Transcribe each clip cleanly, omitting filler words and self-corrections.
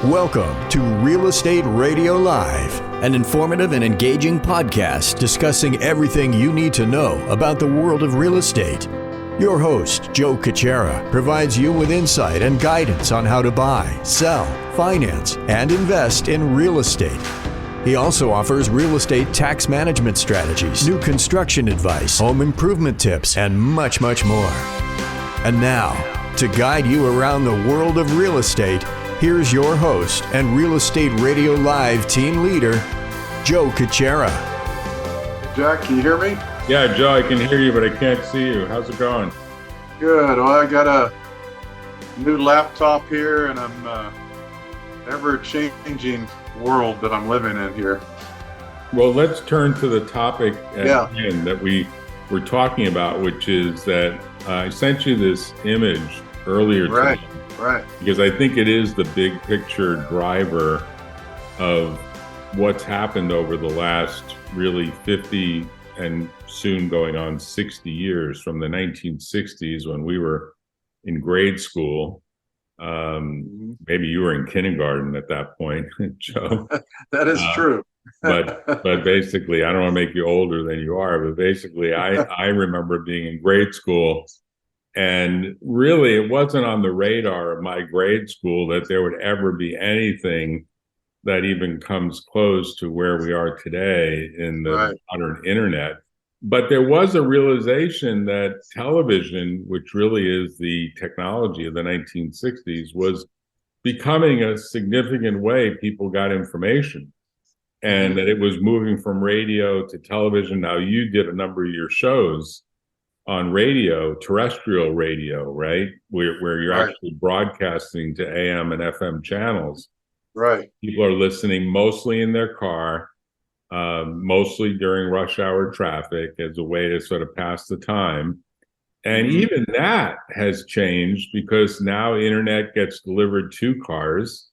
Welcome to Real Estate Radio Live, an informative and engaging podcast discussing everything you need to know about the world of real estate. Your host, Joe Caccera, provides you with insight and guidance on how to buy, sell, finance, and invest in real estate. He also offers real estate tax management strategies, new construction advice, home improvement tips, and much, much more. And now, to guide you around the world of real estate, here's your host and Real Estate Radio Live team leader, Joe Caccera. Jack, can you hear me? Yeah, Joe, I can hear you, but I can't see you. How's it going? Good. Well, I got a new laptop here, and I'm ever-changing world that I'm living in here. Well, let's turn to the topic at hand that we were talking about, which is that I sent you this image earlier today. Right. Because I think it is the big picture driver of what's happened over the last really 50 and soon going on 60 years from the 1960s when we were in grade school. Maybe you were in kindergarten at that point, Joe. That is true. but basically, I don't want to make you older than you are, but basically I remember being in grade school. And really, it wasn't on the radar of my grade school that there would ever be anything that even comes close to where we are today in the modern internet. But there was a realization that television, which really is the technology of the 1960s, was becoming a significant way people got information, and that it was moving from radio to television. Now, you did a number of your shows on radio, terrestrial radio, right? Where you're actually broadcasting to AM and FM channels. Right. People are listening mostly in their car, mostly during rush hour traffic as a way to sort of pass the time. And even that has changed because now internet gets delivered to cars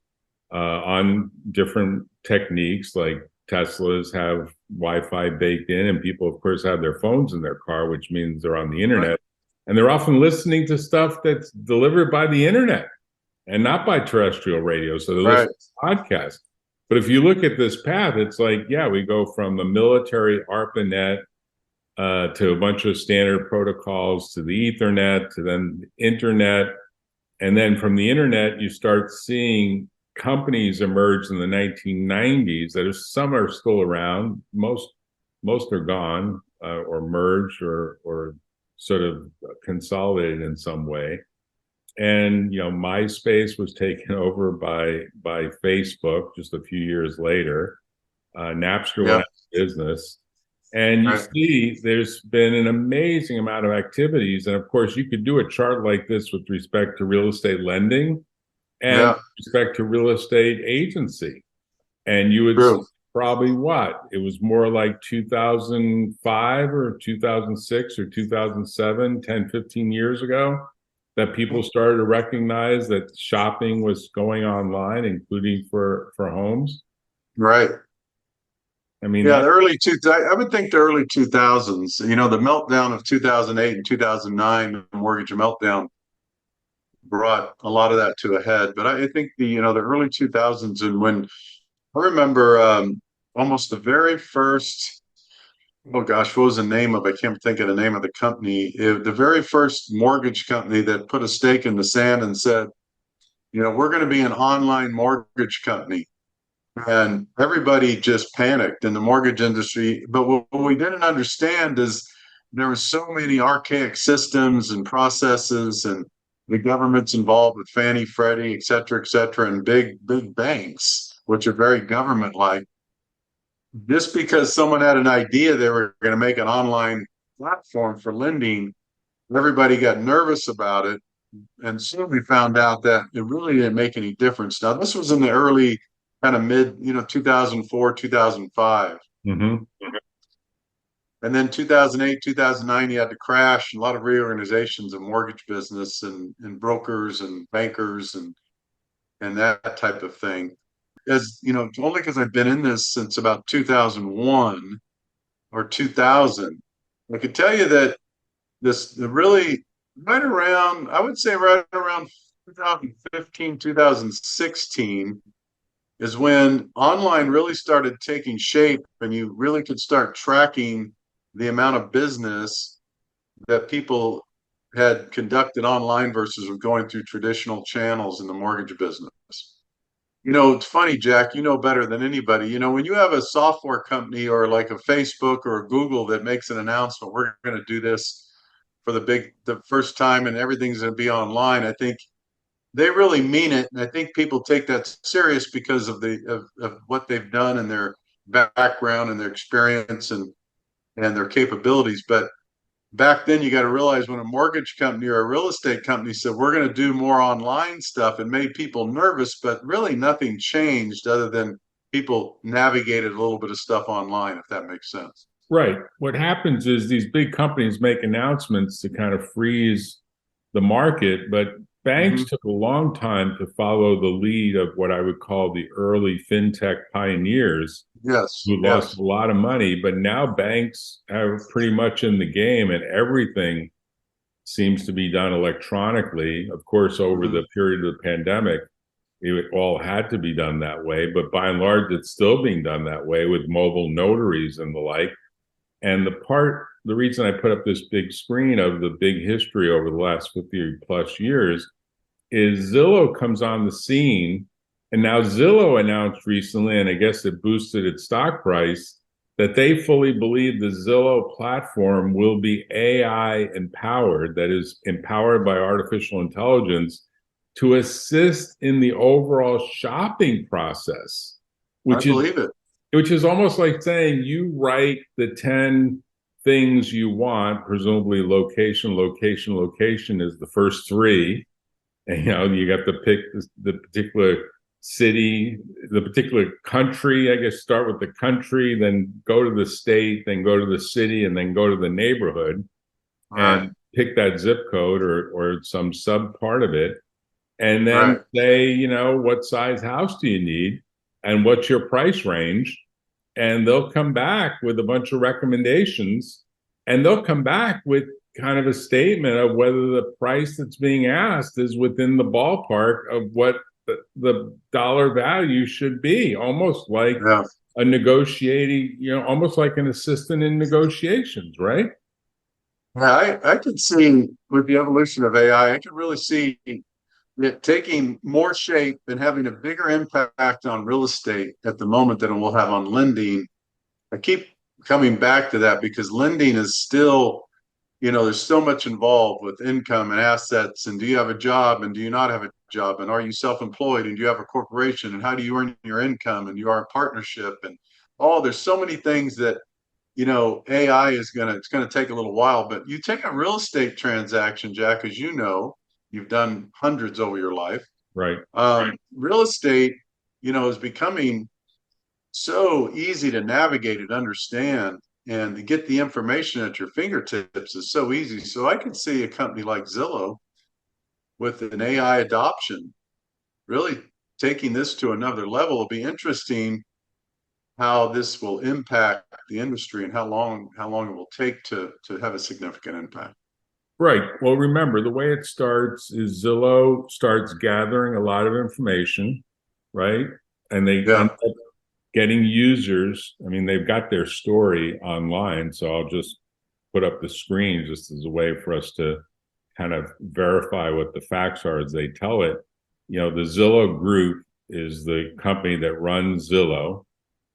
on different techniques, like Teslas have Wi-Fi baked in, and people, of course, have their phones in their car, which means they're on the internet. And they're often listening to stuff that's delivered by the internet and not by terrestrial radio. So they're listening to podcasts. But if you look at this path, it's like, we go from the military ARPANET to a bunch of standard protocols to the Ethernet to then the internet. And then from the internet, you start seeing companies emerged in the 1990s that some are still around. Most are gone or merged or sort of consolidated in some way. And MySpace was taken over by Facebook just a few years later. Napster went out of business. And you see there's been an amazing amount of activities. And of course, you could do a chart like this with respect to real estate lending and with respect to real estate agency. And you would see probably it was more like 2005 or 2006 or 2007, 10, 15 years ago, that people started to recognize that shopping was going online, including for homes. Right. I mean, I would think the early 2000s, the meltdown of 2008 and 2009, the mortgage meltdown brought a lot of that to a head. But I think the early 2000s, and when I remember almost the very first, what was the name of, I can't think of the name of the company, the very first mortgage company that put a stake in the sand and said, we're going to be an online mortgage company. And everybody just panicked in the mortgage industry. But what we didn't understand is there were so many archaic systems and processes, and the government's involved with Fannie, Freddie, et cetera, and big banks, which are very government-like. Just because someone had an idea they were going to make an online platform for lending, everybody got nervous about it. And soon we found out that it really didn't make any difference. Now, this was in the early kind of mid, 2004, 2005. And then 2008, 2009, you had the crash, and a lot of reorganizations of mortgage business and brokers and bankers and that type of thing. As only because I've been in this since about 2001 or 2000, I could tell you that right around 2015, 2016, is when online really started taking shape and you really could start tracking the amount of business that people had conducted online versus going through traditional channels in the mortgage business. It's funny, Jack, you know better than anybody. When you have a software company or like a Facebook or a Google that makes an announcement, we're going to do this for the first time and everything's going to be online, I think they really mean it. And I think people take that serious because of of what they've done and their background and their experience and their capabilities. But back then, you got to realize when a mortgage company or a real estate company said, we're going to do more online stuff, it made people nervous, but really nothing changed other than people navigated a little bit of stuff online, if that makes sense. Right. What happens is these big companies make announcements to kind of freeze the market, but banks took a long time to follow the lead of what I would call the early fintech pioneers. Yes. Who lost a lot of money, but now banks are pretty much in the game and everything seems to be done electronically. Of course, over the period of the pandemic, it all had to be done that way, but by and large, it's still being done that way with mobile notaries and the like. And the reason I put up this big screen of the big history over the last 50 plus years is Zillow comes on the scene. And now Zillow announced recently, and I guess it boosted its stock price, that they fully believe the Zillow platform will be AI empowered, that is empowered by artificial intelligence to assist in the overall shopping process, which is almost like saying you write the 10 things you want, presumably location is the first 3. And, you have to pick the particular city, the particular country, I guess start with the country, then go to the state, then go to the city, and then go to the neighborhood and pick that zip code or some sub part of it. And then say, what size house do you need and what's your price range? And they'll come back with a bunch of recommendations, and they'll come back with kind of a statement of whether the price that's being asked is within the ballpark of what the dollar value should be, almost like a negotiating, almost like an assistant in negotiations, right? Yeah, I could see with the evolution of AI, I could really see it taking more shape and having a bigger impact on real estate at the moment than it will have on lending. I keep coming back to that because lending is still, there's so much involved with income and assets, and do you have a job and do you not have a job, and are you self-employed and do you have a corporation, and how do you earn your income, and you are a partnership, and there's so many things that AI it's going to take a little while. But you take a real estate transaction, Jack, as you've done hundreds over your life, right? Real estate is becoming so easy to navigate and understand, and to get the information at your fingertips is so easy. So I could see a company like Zillow with an AI adoption really taking this to another level. It'll be interesting how this will impact the industry and how long it will take to have a significant impact. Right. Well, remember, the way it starts is Zillow starts gathering a lot of information, right? And they end up getting users. I mean, they've got their story online, so I'll just put up the screen just as a way for us to kind of verify what the facts are as they tell it. The Zillow Group is the company that runs Zillow.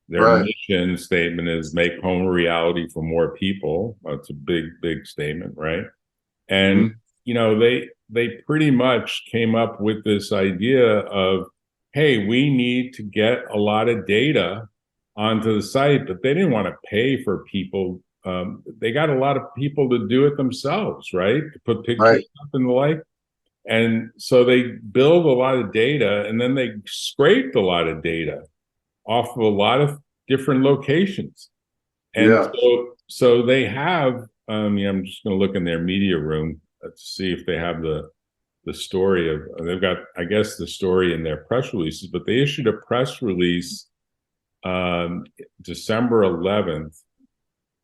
Their mission statement is make home a reality for more people. That's a big, big statement, right? And, they pretty much came up with this idea of, hey, we need to get a lot of data onto the site, but they didn't want to pay for people. They got a lot of people to do it themselves, right? To put pictures up and the like. And so they build a lot of data, and then they scraped a lot of data off of a lot of different locations. And so they have, I'm just going to look in their media room to see if they have the story of, they've got, I guess, the story in their press releases, but they issued a press release December 11th,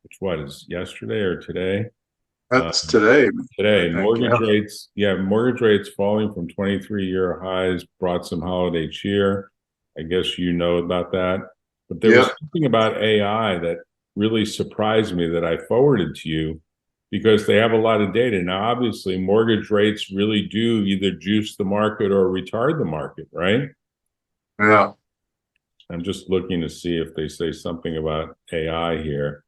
which is yesterday or today? That's today. Today, mortgage rates falling from 23-year highs brought some holiday cheer. I guess you know about that. But there was something about AI that really surprised me that I forwarded to you because they have a lot of data. Now, obviously, mortgage rates really do either juice the market or retard the market, right? Yeah. I'm just looking to see if they say something about AI here.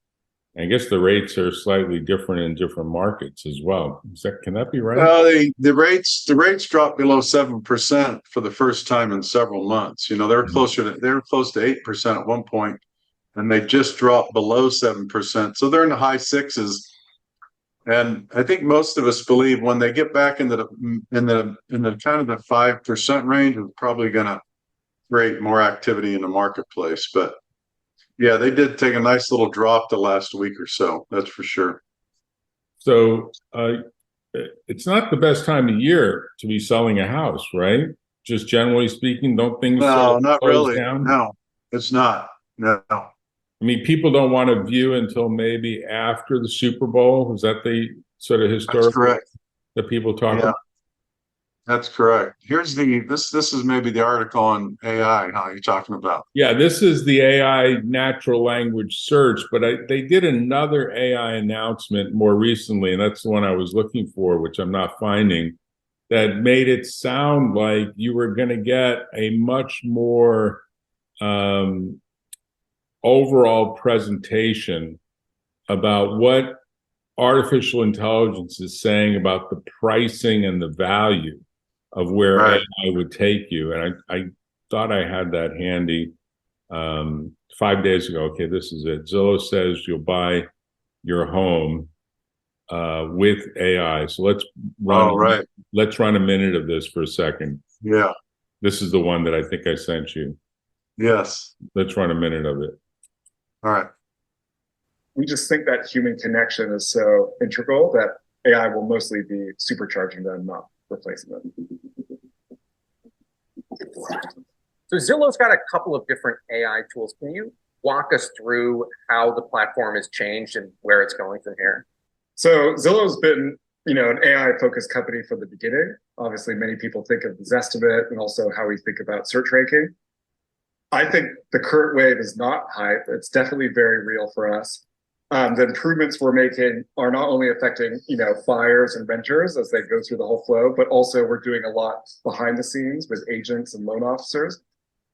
I guess the rates are slightly different in different markets as well. Can that be right? Well, the rates dropped below 7% for the first time in several months. You know, they were close to 8% at one point, and they just dropped below 7%. So they're in the high sixes. And I think most of us believe when they get back into the kind of the 5% range, it's probably going to create more activity in the marketplace. But yeah, they did take a nice little drop the last week or so. That's for sure. So it's not the best time of year to be selling a house, right? Just generally speaking, don't things not close really. down? No, it's not. No. I mean, people don't want to view until maybe after the Super Bowl. Is that the sort of historical That's correct. that people talk about? That's correct. Here's this is maybe the article on AI. How you're talking about? Yeah, this is the AI natural language search, but they did another AI announcement more recently, and that's the one I was looking for, which I'm not finding, that made it sound like you were going to get a much more overall presentation about what artificial intelligence is saying about the pricing and the value of where AI would take you. And I thought I had that handy 5 days ago. Okay, this is it. Zillow says you'll buy your home with AI. So let's run a minute of this for a second. Yeah. This is the one that I think I sent you. Yes. Let's run a minute of it. All right. We just think that human connection is so integral that AI will mostly be supercharging them, not replacing them. So Zillow's got a couple of different AI tools. Can you walk us through how the platform has changed and where it's going from here? So Zillow's been, an AI-focused company from the beginning. Obviously, many people think of Zestimate and also how we think about search ranking. I think the current wave is not hype. It's definitely very real for us. The improvements we're making are not only affecting, buyers and renters as they go through the whole flow, but also we're doing a lot behind the scenes with agents and loan officers.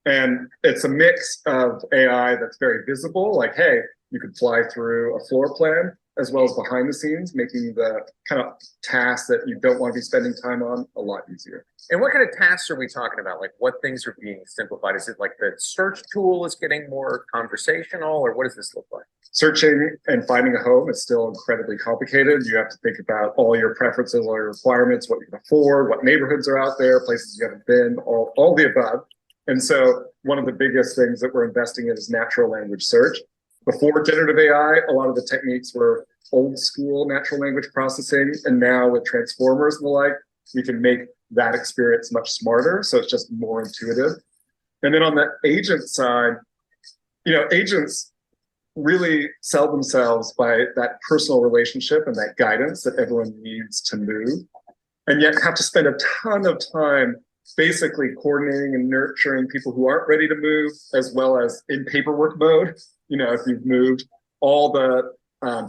And it's a mix of AI that's very visible, like, hey, you could fly through a floor plan, as well as behind the scenes, making the kind of tasks that you don't want to be spending time on a lot easier. And what kind of tasks are we talking about? Like what things are being simplified? Is it like the search tool is getting more conversational, or what does this look like? Searching and finding a home is still incredibly complicated. You have to think about all your preferences, all your requirements, what you can afford, what neighborhoods are out there, places you haven't been, all the above. And so one of the biggest things that we're investing in is natural language search. Before generative AI, a lot of the techniques were old school natural language processing. And now with transformers and the like, we can make that experience much smarter. So it's just more intuitive. And then on the agent side, agents really sell themselves by that personal relationship and that guidance that everyone needs to move, and yet have to spend a ton of time basically coordinating and nurturing people who aren't ready to move, as well as in paperwork mode. If you've moved, all the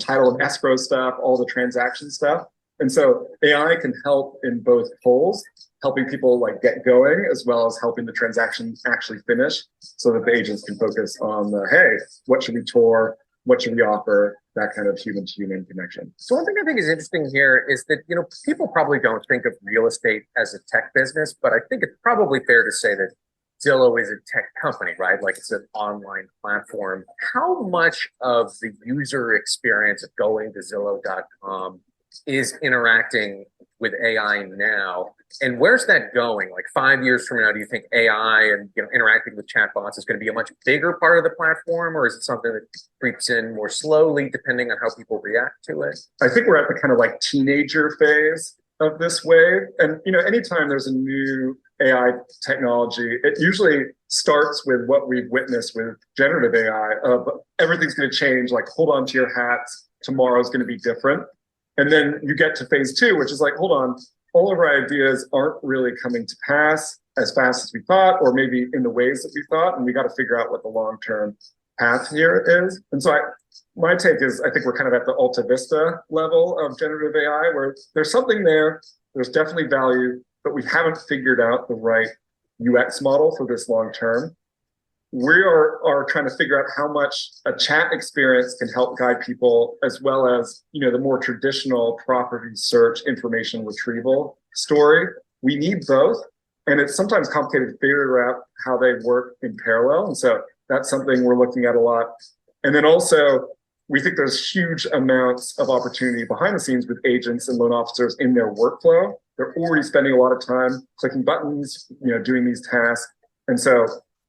title and escrow stuff, all the transaction stuff. And so AI can help in both poles, helping people like get going, as well as helping the transaction actually finish, so that the agents can focus on the, hey, what should we tour? What should we offer? That kind of human-to-human connection. So one thing I think is interesting here is that, people probably don't think of real estate as a tech business, but I think it's probably fair to say that Zillow is a tech company, right? Like it's an online platform. How much of the user experience of going to Zillow.com is interacting with AI now? And where's that going? Like 5 years from now, do you think AI and interacting with chatbots is going to be a much bigger part of the platform, or is it something that creeps in more slowly depending on how people react to it? I think we're at the kind of like teenager phase of this wave. And anytime there's a new AI technology, it usually starts with what we've witnessed with generative AI of everything's going to change, like hold on to your hats, tomorrow's going to be different. And then you get to phase two, which is like, hold on, all of our ideas aren't really coming to pass. as fast as we thought, or maybe in the ways that we thought, and we got to figure out what the long-term path here is. And so my take is, I think we're kind of at the Alta Vista level of generative AI, where there's something there, there's definitely value, but we haven't figured out the right UX model for this long term. We are trying to figure out how much a chat experience can help guide people, as well as, the more traditional property search information retrieval story. We need both, and it's sometimes complicated to figure out how they work in parallel. And so that's something we're looking at a lot. And then also, we think there's huge amounts of opportunity behind the scenes with agents and loan officers in their workflow. They're already spending a lot of time clicking buttons, doing these tasks. And so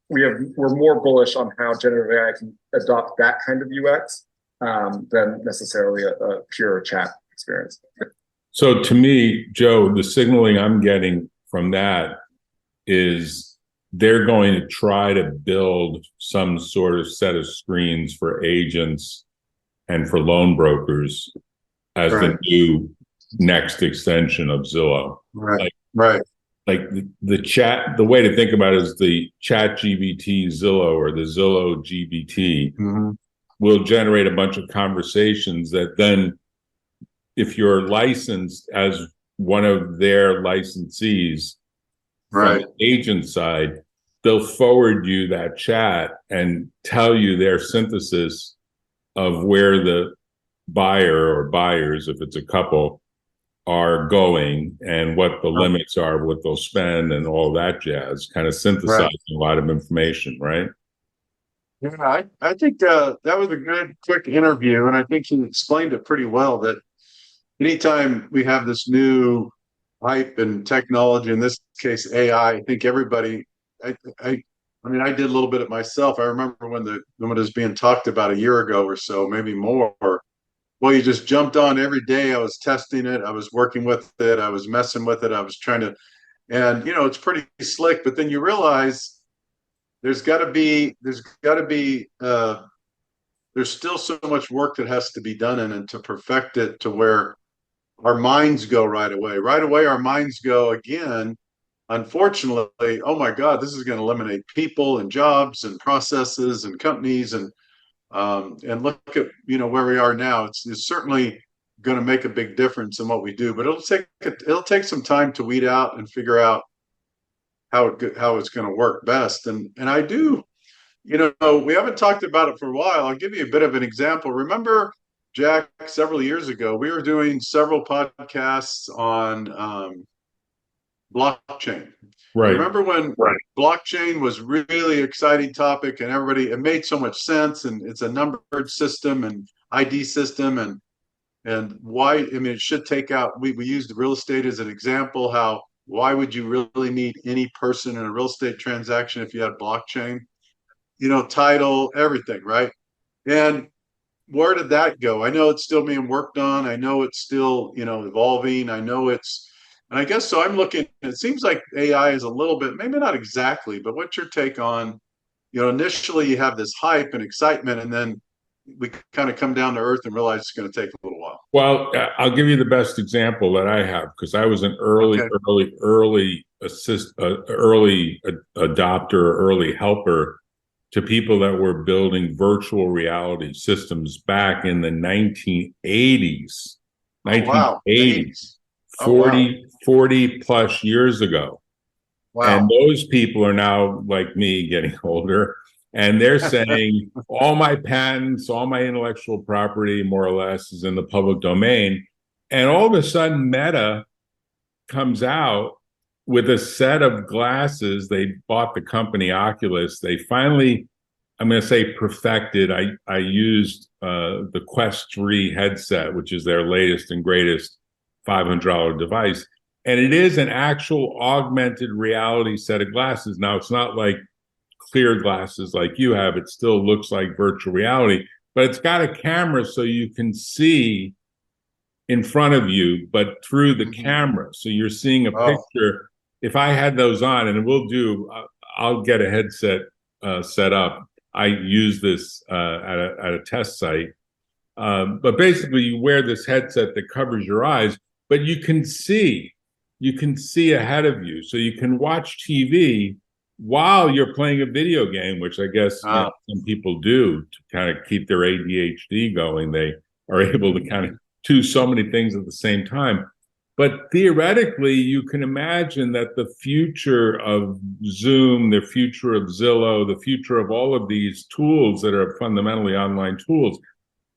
we're more bullish on how generative AI can adopt that kind of UX than necessarily a pure chat experience. So to me, Joe, the signaling I'm getting from that is they're going to try to build some sort of set of screens for agents and for loan brokers as the new next extension of Zillow. Right. Like the chat, the way to think about it is the Chat GBT Zillow or the Zillow GBT will generate a bunch of conversations that then, if you're licensed as one of their licensees from the agent side, they'll forward you that chat and tell you their synthesis of where the buyer or buyers, if it's a couple, are going and what the limits are, what they'll spend and all that jazz, kind of synthesizing a lot of information, right? Yeah, I think that was a good, quick interview, and I think he explained it pretty well, that anytime we have this new hype and technology, in this case AI, I think everybody, I mean, I did a little bit of myself. I remember when it was being talked about a year ago or so, maybe more. Well, you just jumped on every day. I was testing it. I was working with it. I was messing with it. I was trying to, and it's pretty slick. But then you realize there's still so much work that has to be done in it to perfect it to where our minds go right away. Right away, our minds go again. Unfortunately, oh my God, this is going to eliminate people and jobs and processes and companies and look at where we are now. It's certainly going to make a big difference in what we do, but it'll take some time to weed out and figure out how it's going to work best. And I do, we haven't talked about it for a while. I'll give you a bit of an example. Remember, Jack, several years ago, we were doing several podcasts on blockchain. Right. Remember when blockchain was really exciting topic, and it made so much sense, and it's a numbered system and ID system, and why, I mean, it should take out, we used real estate as an example, why would you really need any person in a real estate transaction if you had blockchain? Title, everything, right? And where did that go? I know it's still being worked on. I know it's still, evolving. I know and I guess so. I'm looking, it seems like AI is a little bit, maybe not exactly, but what's your take on, initially you have this hype and excitement, and then we kind of come down to earth and realize it's going to take a little while. Well, I'll give you the best example that I have, because I was an early adopter, early helper to people that were building virtual reality systems back in the 1980s. 1980s. 40 plus years ago. Wow. And those people are now, like me, getting older, and they're saying all my patents, all my intellectual property, more or less, is in the public domain. And all of a sudden, Meta comes out with a set of glasses. They bought the company Oculus. They finally, I'm going to say, perfected. I used the Quest 3 headset, which is their latest and greatest $500 device. And it is an actual augmented reality set of glasses. Now, it's not like clear glasses like you have. It still looks like virtual reality, but it's got a camera so you can see in front of you, but through the camera. So you're seeing a picture. If I had those on, and I'll get a headset set up. I use this at a test site. But basically, you wear this headset that covers your eyes, but you can see you can see ahead of you. So you can watch TV while you're playing a video game, which I guess some people do to kind of keep their ADHD going. They are able to kind of do so many things at the same time. But theoretically, you can imagine that the future of Zoom, the future of Zillow, the future of all of these tools that are fundamentally online tools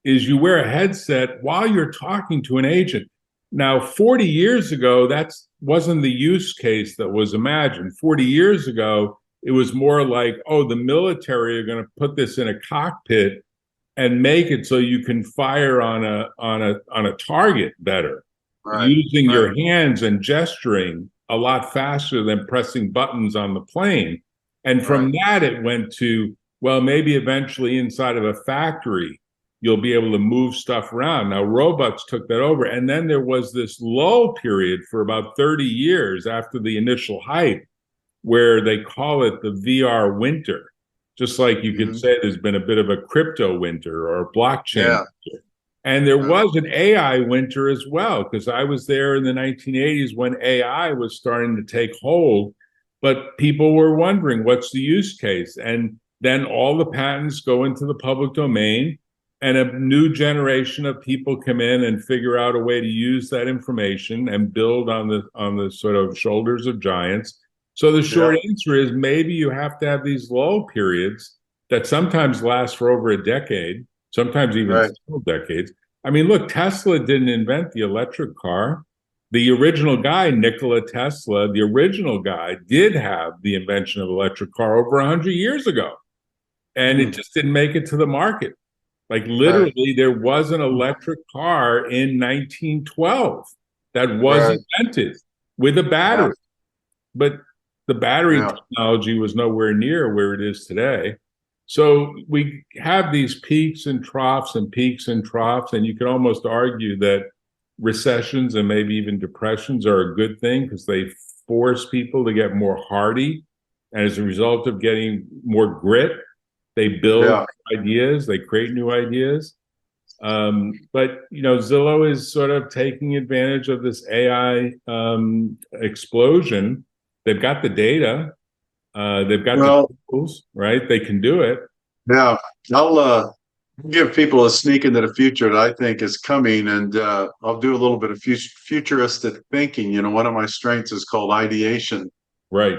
is you wear a headset while you're talking to an agent. Now, 40 years ago, that wasn't the use case that was imagined. 40 years ago, it was more like, oh, the military are going to put this in a cockpit and make it so you can fire on a target better. Using your hands and gesturing a lot faster than pressing buttons on the plane. And from that, it went to, well, maybe eventually inside of a factory, you'll be able to move stuff around. Now, robots took that over. And then there was this lull period for about 30 years after the initial hype, where they call it the VR winter. Just like you could say there's been a bit of a crypto winter or a blockchain winter. And there was an AI winter as well, because I was there in the 1980s when AI was starting to take hold, but people were wondering, what's the use case? And then all the patents go into the public domain, and a new generation of people come in and figure out a way to use that information and build on the sort of shoulders of giants. So the short answer is maybe you have to have these lull periods that sometimes last for over a decade, sometimes even several decades. I mean, look, Tesla didn't invent the electric car. The original guy, Nikola Tesla, the original guy, did have the invention of electric car over 100 years ago. And it just didn't make it to the market. Like literally, there was an electric car in 1912 that was invented with a battery. But the battery technology was nowhere near where it is today. So we have these peaks and troughs and peaks and troughs, and you can almost argue that recessions and maybe even depressions are a good thing because they force people to get more hardy. And as a result of getting more grit, they build ideas, they create new ideas. But, you know, Zillow is sort of taking advantage of this AI explosion. They've got the data. They've got the tools, right? They can do it. Yeah, I'll give people a sneak into the future that I think is coming, and I'll do a little bit of futuristic thinking. You know, one of my strengths is called ideation. Right.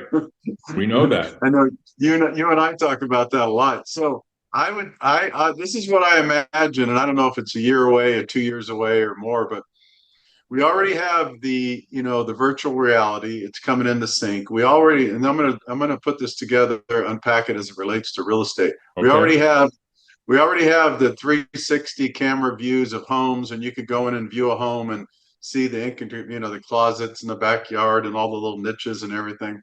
We know that. I know you and I talk about that a lot. So this is what I imagine, and I don't know if it's a year away, or 2 years away, or more, but we already have the virtual reality. It's coming into sync. And I'm gonna put this together, unpack it as it relates to real estate. Okay. We already have the 360 camera views of homes, and you could go in and view a home and see the closets in the backyard and all the little niches and everything.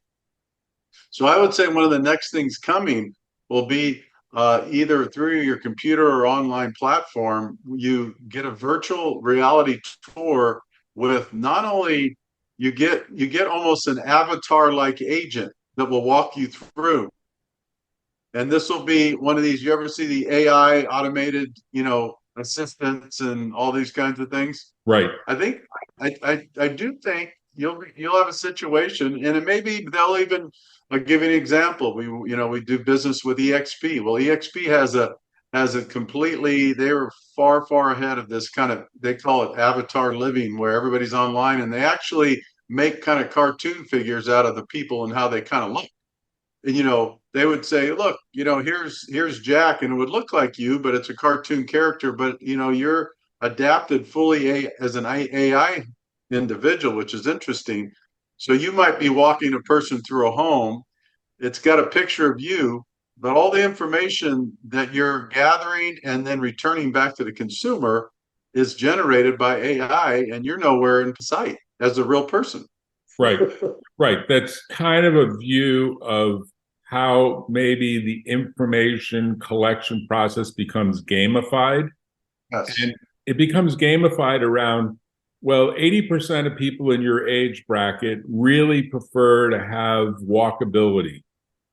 So I would say one of the next things coming will be either through your computer or online platform, you get a virtual reality tour with not only you get almost an avatar-like agent that will walk you through. And this will be one of these, you ever see the AI automated, assistants and all these kinds of things? Right. I do think you'll have a situation, and it may be they'll even, I'll give you an example. We do business with EXP. Well, EXP has a completely, they were far ahead of this kind of, they call it avatar living, where everybody's online and they actually make kind of cartoon figures out of the people and how they kind of look. And, they would say, look, here's Jack, and it would look like you, but it's a cartoon character, but, you're adapted fully as an AI individual, which is interesting. So you might be walking a person through a home. It's got a picture of you, but all the information that you're gathering and then returning back to the consumer is generated by AI, and you're nowhere in sight as a real person. Right. That's kind of a view of how maybe the information collection process becomes gamified. Yes. And it becomes gamified around, well, 80% of people in your age bracket really prefer to have walkability.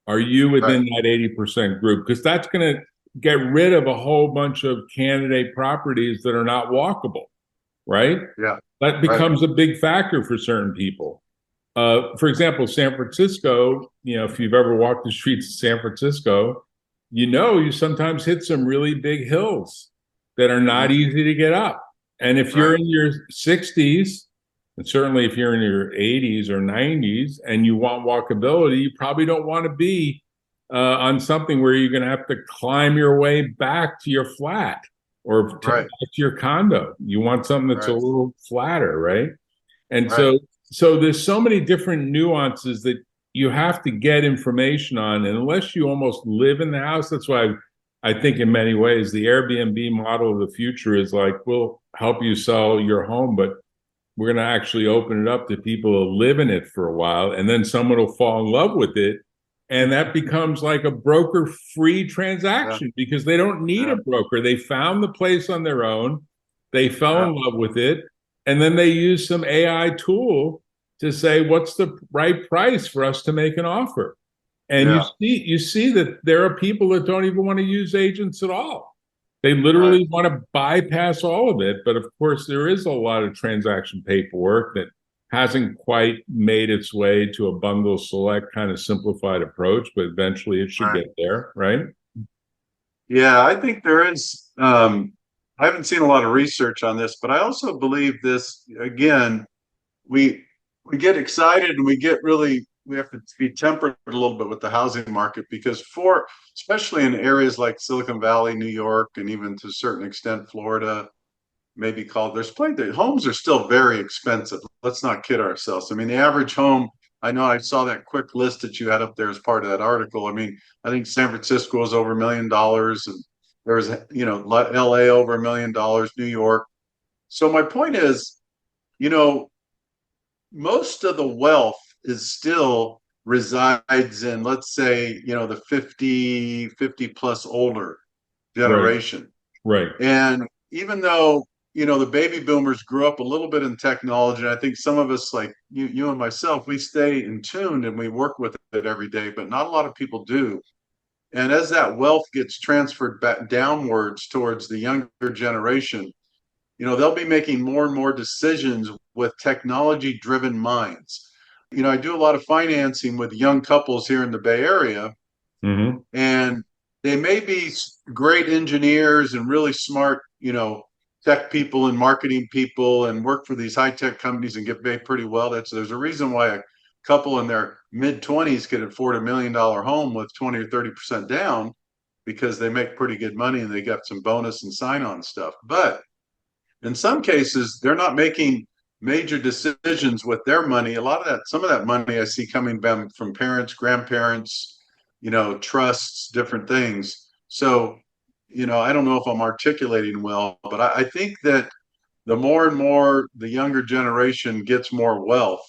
Are you within that 80% group? Because that's going to get rid of a whole bunch of candidate properties that are not walkable, right? Yeah. That becomes a big factor for certain people. For example, San Francisco, if you've ever walked the streets of San Francisco, you sometimes hit some really big hills that are not easy to get up. And if you're in your 60s, and certainly if you're in your 80s or 90s and you want walkability, you probably don't want to be on something where you're going to have to climb your way back to your flat or back to your condo. You want something that's a little flatter, right? And so there's so many different nuances that you have to get information on. And unless you almost live in the house, that's why I think in many ways the Airbnb model of the future is like, we'll help you sell your home, but we're going to actually open it up to people who live in it for a while, and then someone will fall in love with it. And that becomes like a broker-free transaction because they don't need a broker. They found the place on their own. They fell in love with it. And then they use some AI tool to say, what's the right price for us to make an offer? And you see that there are people that don't even want to use agents at all. They literally want to bypass all of it. But of course, there is a lot of transaction paperwork that hasn't quite made its way to a bundle select kind of simplified approach, but eventually it should get there, right? Yeah, I think there is. I haven't seen a lot of research on this, but I also believe this. Again, we get excited and we have to be tempered a little bit with the housing market because especially in areas like Silicon Valley, New York, and even to a certain extent Florida, homes are still very expensive. Let's not kid ourselves. I mean, the average home, I know I saw that quick list that you had up there as part of that article. I mean, I think San Francisco is over $1 million, and there's, LA over $1 million, New York. So my point is, most of the wealth still resides in, let's say, the 50 plus older generation. Right. And even though, the baby boomers grew up a little bit in technology, and I think some of us, like you and myself, we stay in tune and we work with it every day, but not a lot of people do. And as that wealth gets transferred back downwards towards the younger generation, they'll be making more and more decisions with technology-driven minds. I do a lot of financing with young couples here in the Bay Area, and they may be great engineers and really smart, tech people and marketing people and work for these high-tech companies and get paid pretty well. There's a reason why a couple in their mid-20s could afford $1 million home with 20 or 30% down, because they make pretty good money and they got some bonus and sign-on stuff. But in some cases, they're not making major decisions with their money. Some of that money I see coming from parents, grandparents, trusts, different things. So, I don't know if I'm articulating well, but I think that the more and more the younger generation gets more wealth,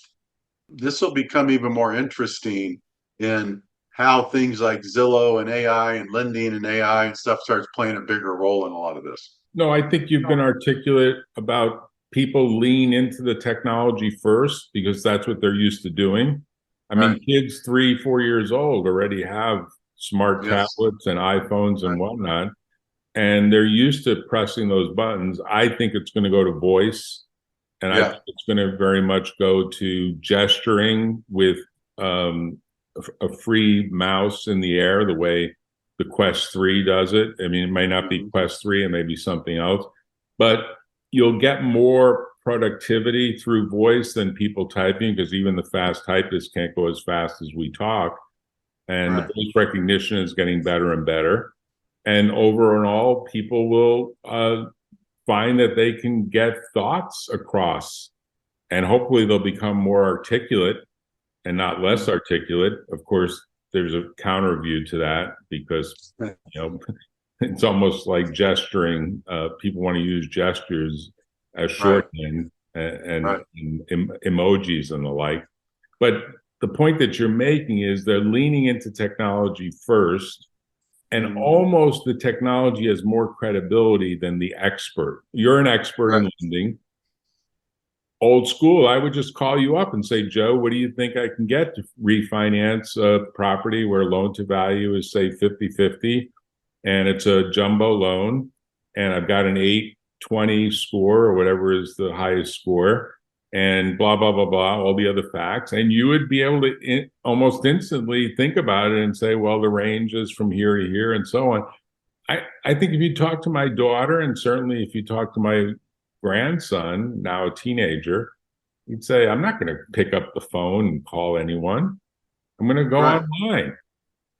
this will become even more interesting in how things like Zillow and AI and lending and AI and stuff starts playing a bigger role in a lot of this. No, I think you've been articulate about people lean into the technology first because that's what they're used to doing. I mean, kids 3-4 years old already have smart tablets and iPhones and whatnot, and they're used to pressing those buttons. I think it's going to go to voice, and I think it's going to very much go to gesturing with a free mouse in the air, the way the Quest 3 does it. I mean, it may not be Quest 3, it may be something else, but you'll get more productivity through voice than people typing, because even the fast typists can't go as fast as we talk. And the voice recognition is getting better and better. And overall, people will find that they can get thoughts across, and hopefully they'll become more articulate and not less articulate. Of course, there's a counter view to that, because it's almost like gesturing. People want to use gestures as shorthand and emojis and the like. But the point that you're making is they're leaning into technology first, and almost the technology has more credibility than the expert. You're an expert in lending. Old school, I would just call you up and say, Joe, what do you think I can get to refinance a property where loan to value is, say, 50-50, and it's a jumbo loan, and I've got an 820 score or whatever is the highest score, and blah, blah, blah, blah, all the other facts. And you would be able to almost instantly think about it and say, well, the range is from here to here and so on. I think if you talk to my daughter, and certainly if you talk to my grandson, now a teenager, you'd say, I'm not going to pick up the phone and call anyone. I'm going to go online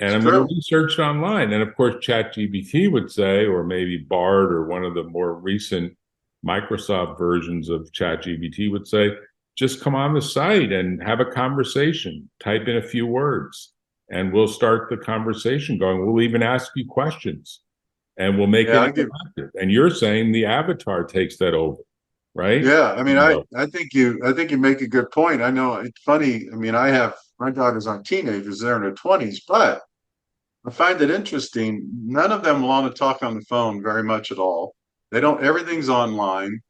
and I'm going to research it online. And of course, ChatGPT would say, or maybe Bard or one of the more recent Microsoft versions of ChatGPT would say, just come on the site and have a conversation, type in a few words, and we'll start the conversation going. We'll even ask you questions and we'll make it interactive. And you're saying the avatar takes that over, right? Yeah. I mean, I think you make a good point. I know it's funny. I mean, my daughters aren't teenagers, they're in their 20s, but I find it interesting. None of them want to talk on the phone very much at all. They don't, everything's online.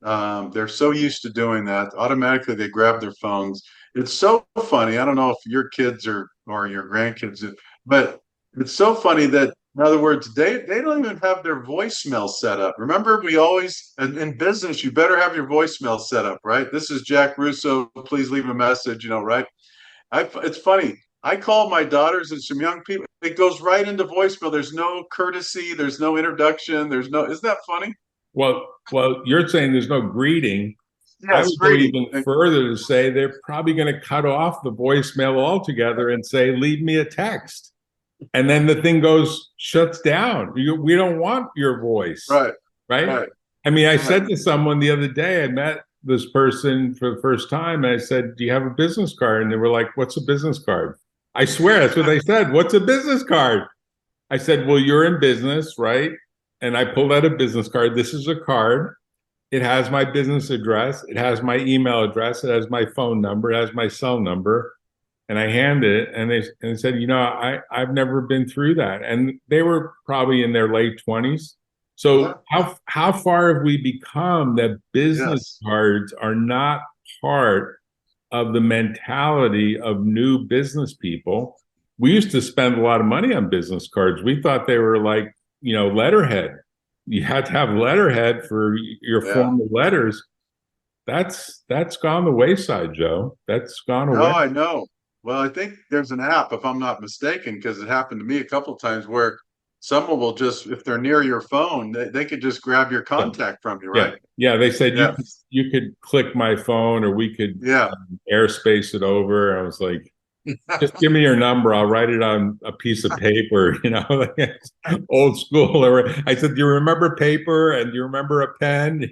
They're so used to doing that. Automatically they grab their phones. It's so funny. I don't know if your kids or your grandkids, but it's so funny that, in other words, they don't even have their voicemail set up. Remember, we always, in business, you better have your voicemail set up, right? This is Jack Russo. Please leave a message, right? It's funny. I call my daughters and some young people. It goes right into voicemail. There's no courtesy. There's no introduction. Isn't that funny? Well, you're saying there's no greeting. Yes, I would go even further to say they're probably going to cut off the voicemail altogether and say, leave me a text. And then the thing shuts down. We don't want your voice. Right. I mean, I said to someone the other day, I met this person for the first time, and I said, do you have a business card? And they were like, what's a business card? I swear that's what they said. What's a business card? I said, well, you're in business, right? And I pulled out a business card. This is a card. It has my business address. It has my email address. It has my phone number. It has my cell number. And I handed it, and they said, I've never been through that. And they were probably in their late 20s. So how far have we become that business cards are not part of the mentality of new business people? We used to spend a lot of money on business cards. We thought they were like, letterhead. You had to have letterhead for your formal letters. That's gone the wayside, Joe. That's gone away. Oh, I know. Well, I think there's an app, if I'm not mistaken, because it happened to me a couple of times where someone will just, if they're near your phone, they could just grab your contact from you, right? Yeah, they said you could click my phone, or we could airspace it over. I was like, just give me your number. I'll write it on a piece of paper, old school. Or I said, do you remember paper? And do you remember a pen?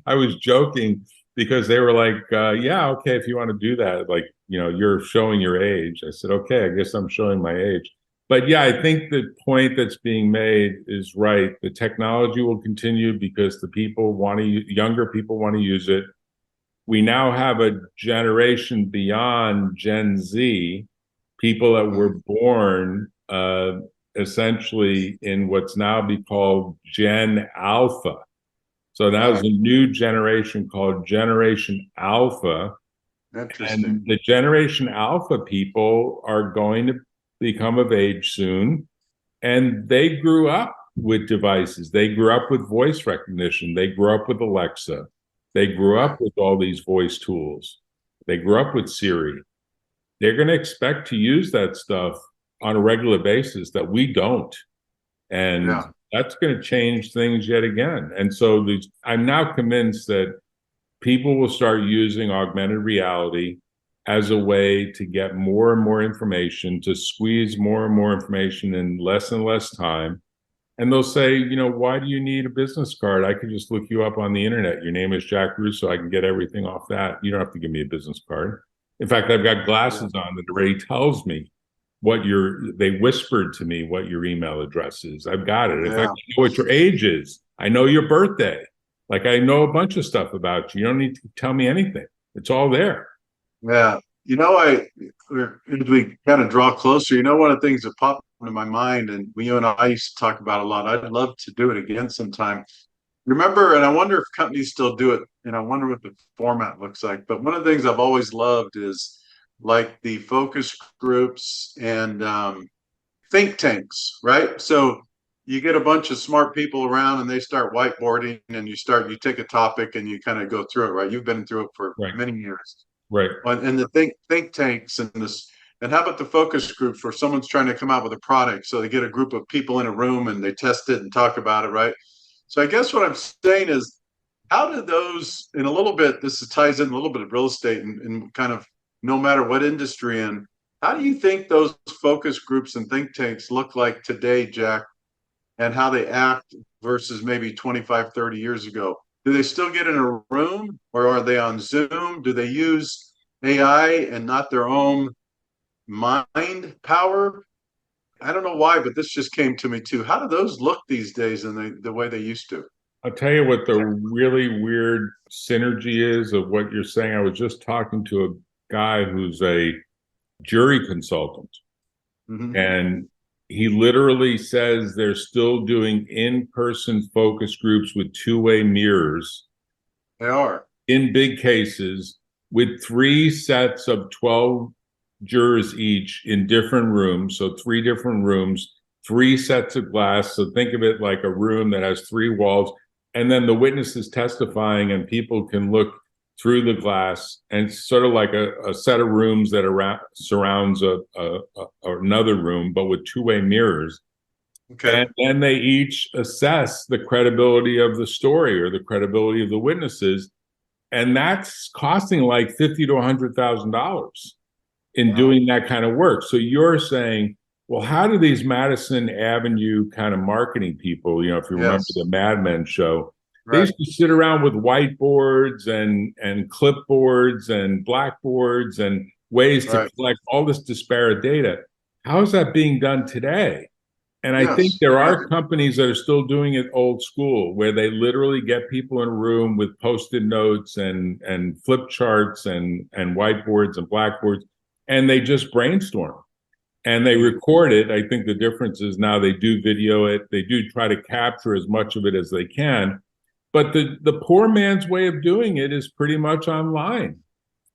I was joking because they were like, yeah, okay, if you want to do that, you're showing your age. I said, okay, I guess I'm showing my age. But yeah, I think the point that's being made is right. The technology will continue because the younger people want to use it. We now have a generation beyond Gen Z, people that were born essentially in what's now be called Gen Alpha. So now there's a new generation called Generation Alpha. Interesting. And the Generation Alpha people are going to become of age soon. And they grew up with devices. They grew up with voice recognition. They grew up with Alexa. They grew up with all these voice tools. They grew up with Siri. They're going to expect to use that stuff on a regular basis that we don't. And that's going to change things yet again. And so I'm now convinced that people will start using augmented reality as a way to get more and more information, to squeeze more and more information in less and less time. And they'll say, why do you need a business card? I can just look you up on the internet. Your name is Jack Russo. I can get everything off that. You don't have to give me a business card. In fact, I've got glasses on that already tells me they whispered to me what your email address is. I've got it. In fact, I know what your age is. I know your birthday. I know a bunch of stuff about you. You don't need to tell me anything. It's all there. Yeah. As we kind of draw closer, one of the things that popped into my mind, and you and I used to talk about a lot, I'd love to do it again sometime. Remember, and I wonder if companies still do it, and I wonder what the format looks like. But one of the things I've always loved is the focus groups and think tanks, right? So you get a bunch of smart people around and they start whiteboarding, and you take a topic and you kind of go through it, right? You've been through it for Right. many years. Right. And the think tanks and this, and how about the focus groups where someone's trying to come out with a product? So they get a group of people in a room and they test it and talk about it, right? So I guess what I'm saying is, how do those, in a little bit, this ties in a little bit of real estate and kind of no matter what industry in, how do you think those focus groups and think tanks look like today, Jack, and how they act versus maybe 25, 30 years ago? Do they still get in a room, or are they on Zoom? Do they use AI and not their own mind power? I don't know why, but this just came to me too. How do those look these days in the way they used to? I'll tell you what the really weird synergy is of what you're saying. I was just talking to a guy who's a jury consultant, Mhm. and he literally says they're still doing in-person focus groups with two-way mirrors They are. in big cases with 3 sets of 12 jurors each in different rooms. So 3 different rooms, 3 sets of glass. So think of it like a room that has 3 walls. And then the witness is testifying and people can look through the glass, and it's sort of like a set of rooms that surrounds another room, but with two-way mirrors. Okay. And then they each assess the credibility of the story or the credibility of the witnesses. And that's costing like $50,000 to $100,000 in Wow. doing that kind of work. So you're saying, well, how do these Madison Avenue kind of marketing people, if you remember Yes. the Mad Men show, they Right. used to sit around with whiteboards and clipboards and blackboards and ways to Right. collect all this disparate data. How is that being done today? And I Yes. think there are companies that are still doing it old school, where they literally get people in a room with Post-it notes and flip charts and whiteboards and blackboards, and they just brainstorm. And they record it. I think the difference is now they do video it. They do try to capture as much of it as they can. But the poor man's way of doing it is pretty much online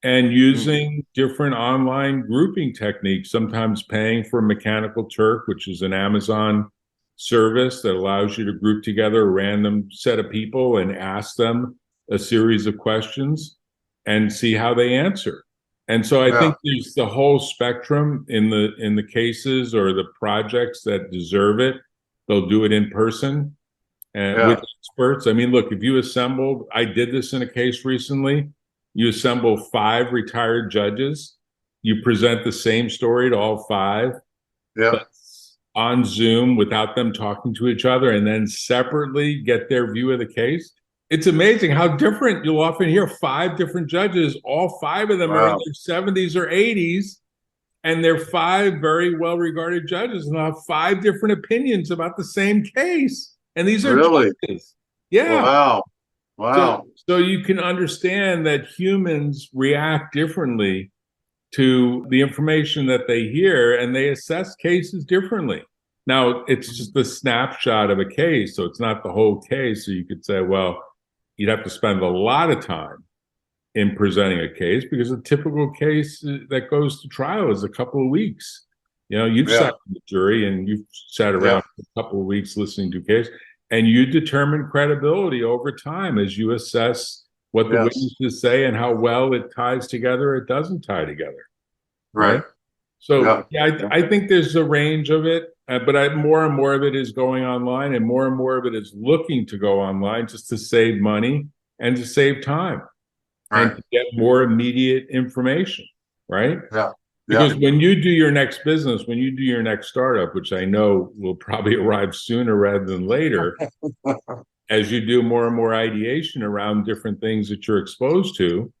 and using different online grouping techniques, sometimes paying for Mechanical Turk, which is an Amazon service that allows you to group together a random set of people and ask them a series of questions and see how they answer. And so I think there's the whole spectrum in the cases or the projects that deserve it. They'll do it in person and with experts. I mean, look, if you assembled, I did this in a case recently. You assemble 5 retired judges. You present the same story to all 5 on Zoom without them talking to each other, and then separately get their view of the case. It's amazing how different. You'll often hear 5 different judges. All 5 of them are in their 70s or 80s, and they're 5 very well-regarded judges, and they'll have 5 different opinions about the same case. And these are judges. Yeah. Wow. So you can understand that humans react differently to the information that they hear, and they assess cases differently. Now, it's just a snapshot of a case, so it's not the whole case. So you could say, well, you'd have to spend a lot of time in presenting a case, because a typical case that goes to trial is a couple of weeks. You've sat in the jury and you've sat around for a couple of weeks listening to a case, and you determine credibility over time as you assess what the witnesses say and how well it ties together or it doesn't tie together. Right. So I think there's a range of it, but more and more of it is going online, and more of it is looking to go online just to save money and to save time and to get more immediate information, right? Because when you do your next business, when you do your next startup, which I know will probably arrive sooner rather than later, as you do more and more ideation around different things that you're exposed to,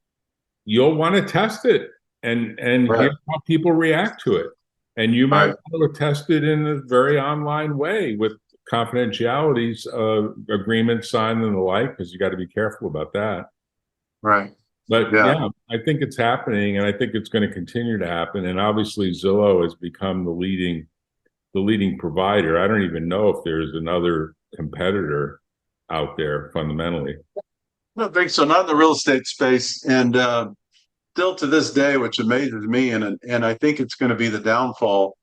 you'll want to test it and hear how people react to it. And you might want to test it in a very online way with confidentialities, agreements signed and the like, because you got to be careful about that. Right. But I think it's happening, and I think it's going to continue to happen. And obviously, Zillow has become the leading provider. I don't even know if there's another competitor out there fundamentally. I don't think so. Not in the real estate space, and still to this day, which amazes me, and I think it's going to be the downfall.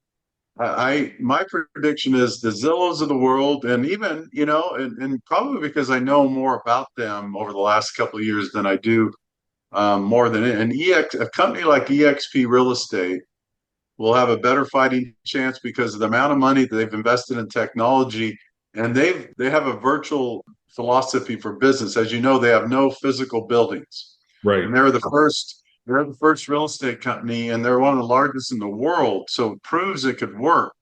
My prediction is the Zillows of the world, and even, and probably because I know more about them over the last couple of years than I do more than a company like EXP Real Estate will have a better fighting chance because of the amount of money that they've invested in technology, and they have a virtual philosophy for business. As you know, they have no physical buildings, Right. and they're the first real estate company, and they're one of the largest in the world. So it proves it could work.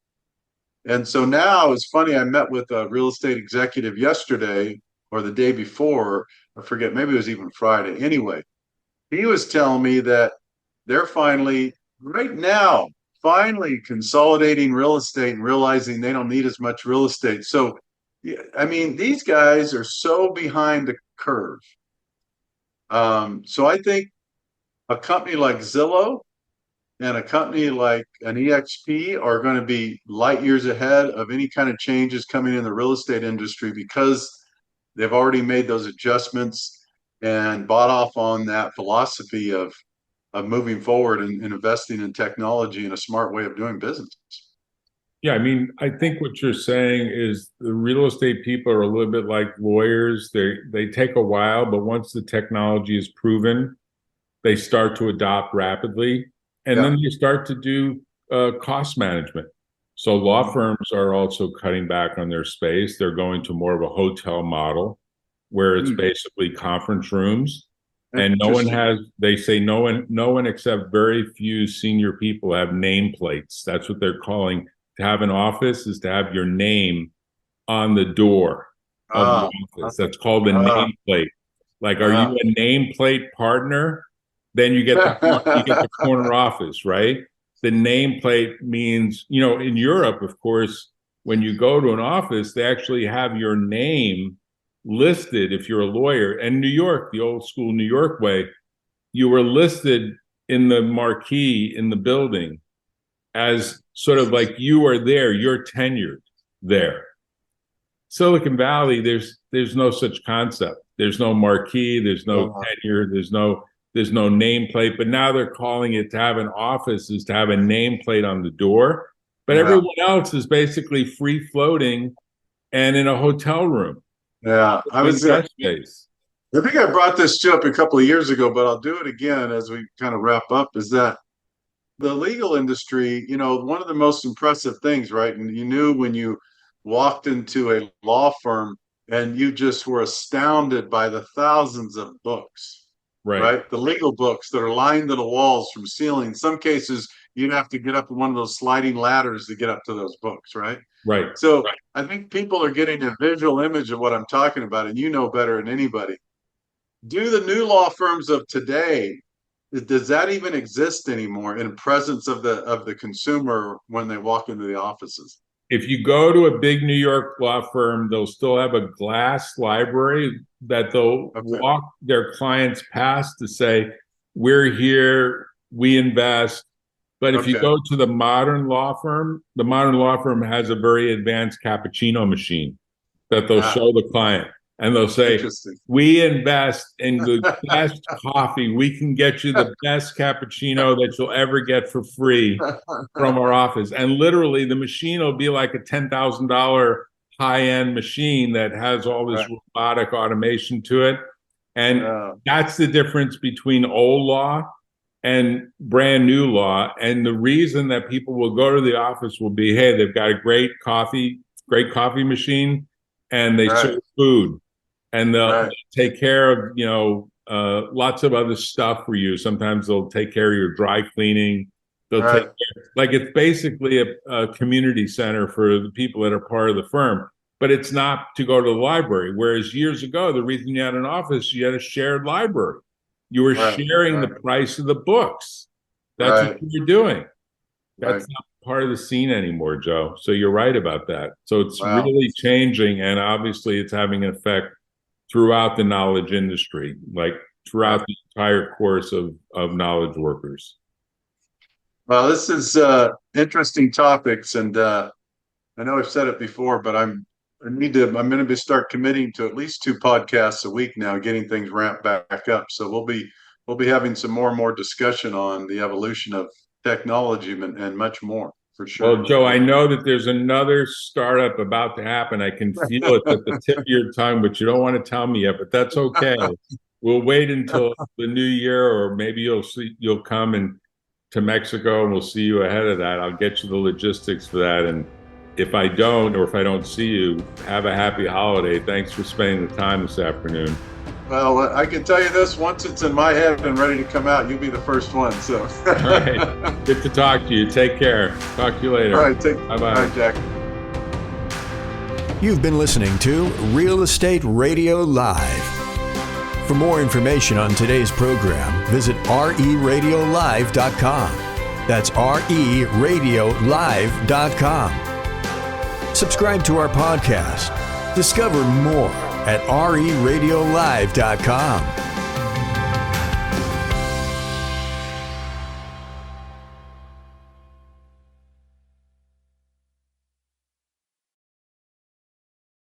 And so now it's funny. I met with a real estate executive yesterday or the day before. I forget. Maybe it was even Friday. Anyway, he was telling me that they're right now, consolidating real estate and realizing they don't need as much real estate. So, yeah, I mean, these guys are so behind the curve. So I think a company like Zillow and a company like an EXP are going to be light years ahead of any kind of changes coming in the real estate industry because they've already made those adjustments and bought off on that philosophy of moving forward and investing in technology and a smart way of doing business. Yeah, I mean, I think what you're saying is the real estate people are a little bit like lawyers. They take a while, but once the technology is proven, they start to adopt rapidly, and then they start to do cost management. So law firms are also cutting back on their space. They're going to more of a hotel model where it's basically conference rooms. And they say no one except very few senior people have nameplates. That's what they're calling. To have an office is to have your name on the door of the office. That's called a nameplate. Like, are you a nameplate partner? Then you get the corner office, right? The nameplate means, in Europe, of course, when you go to an office, they actually have your name listed if you're a lawyer. And New York, the old school New York way, you were listed in the marquee in the building as sort of like you are there, you're tenured there. Silicon Valley, there's no such concept. There's no marquee, there's no tenure, there's no nameplate, but now they're calling it to have an office is to have a nameplate on the door. But everyone else is basically free floating and in a hotel room. Yeah, I think I brought this up a couple of years ago, but I'll do it again as we kind of wrap up, is that the legal industry, one of the most impressive things, right? And you knew when you walked into a law firm and you just were astounded by the thousands of books, right? The legal books that are lined to the walls from ceiling. In some cases, you'd have to get up on one of those sliding ladders to get up to those books, right? Right. So I think people are getting a visual image of what I'm talking about, and you know better than anybody. Do the new law firms of today, does that even exist anymore in presence of the consumer when they walk into the offices? If you go to a big New York law firm, they'll still have a glass library that they'll walk their clients past to say, we're here, we invest. But if you go to the modern law firm has a very advanced cappuccino machine that they'll show the client. And they'll say, we invest in the best coffee. We can get you the best cappuccino that you'll ever get for free from our office. And literally, the machine will be like a $10,000 high-end machine that has all this robotic automation to it. And that's the difference between old law and brand new law. And the reason that people will go to the office will be, hey, they've got a great coffee machine, and they serve food. And they'll take care of, lots of other stuff for you. Sometimes they'll take care of your dry cleaning. They'll take care, like it's basically a community center for the people that are part of the firm. But it's not to go to the library. Whereas years ago, the reason you had an office, you had a shared library. You were sharing the price of the books. That's what you were doing. That's not part of the scene anymore, Joe. So you're right about that. So it's really changing, and obviously it's having an effect throughout the knowledge industry, like throughout the entire course of knowledge workers. Well, this is interesting topics, and I know I've said it before, but I'm going to start committing to at least 2 podcasts a week now, getting things ramped back up. So we'll be having some more and more discussion on the evolution of technology and much more. for sure. Well, Joe, I know that there's another startup about to happen. I can feel it at the tip of your tongue, but you don't want to tell me yet, but that's okay. We'll wait until the new year, or maybe you'll come to Mexico and we'll see you ahead of that. I'll get you the logistics for that. And if I don't see you, have a happy holiday. Thanks for spending the time this afternoon. Well, I can tell you this, once it's in my head and ready to come out, you'll be the first one. So, All right. Good to talk to you. Take care. Talk to you later. All right, Bye-bye. All right, Jack. You've been listening to Real Estate Radio Live. For more information on today's program, visit RERadiolive.com. That's RERadiolive.com. Subscribe to our podcast. Discover more at RERadiolive.com.